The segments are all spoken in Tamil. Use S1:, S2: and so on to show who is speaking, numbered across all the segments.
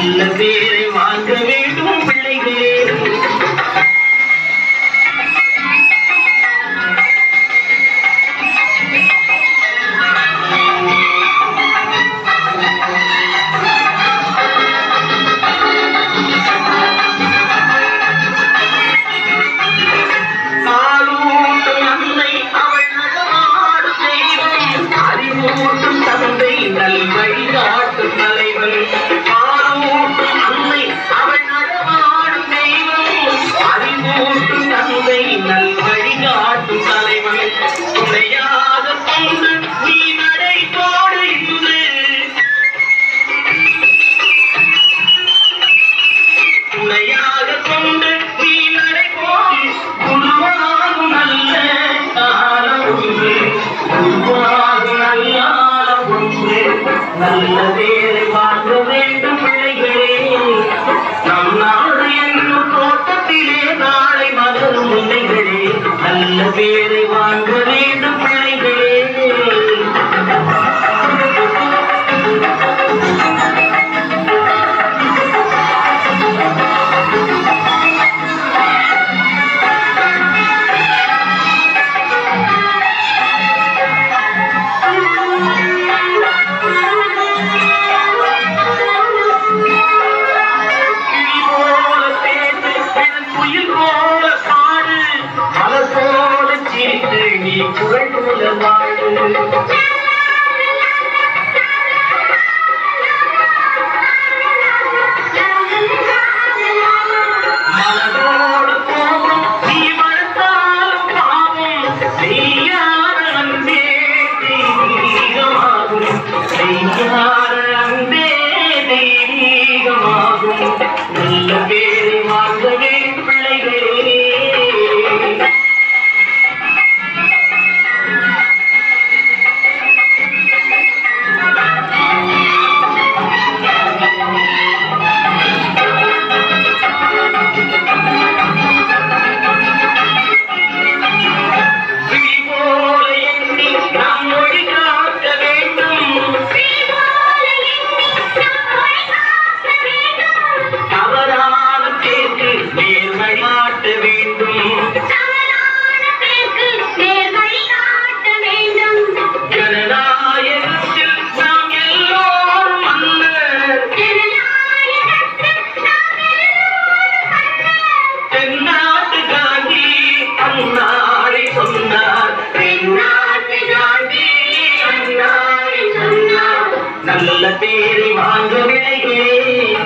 S1: நல்ல பேரை வாங்க வேண்டும் பிள்ளைகளே. நல்ல பேரை வாங்க வேண்டும் பிள்ளைகளே. நம் நாடு என்னும் தோட்டத்திலே நாளை மலரும் முல்லைகளே. நல்ல பேரை வாங்க வேண்டும் பிள்ளைகளே. புகழ் போல வாழு மனதோடு போகும் நீ வளர்த்தாலும் பாவம் செய்யாத அன்பே தெய்வீகமாகும். செய்யாத அன்பே தெய்வீகமாகும். நல்ல பேரை வாங்கவே பிள்ளைகளே. நல்ல பேரை வாங்க விளைகளே.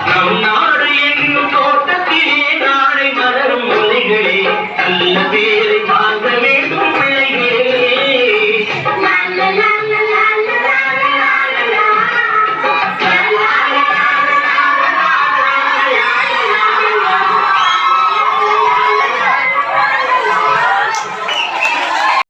S1: நம் நாடு என்னும் தோட்டத்திலே நாளை மலரும் முல்லைகளே. நல்ல பேரை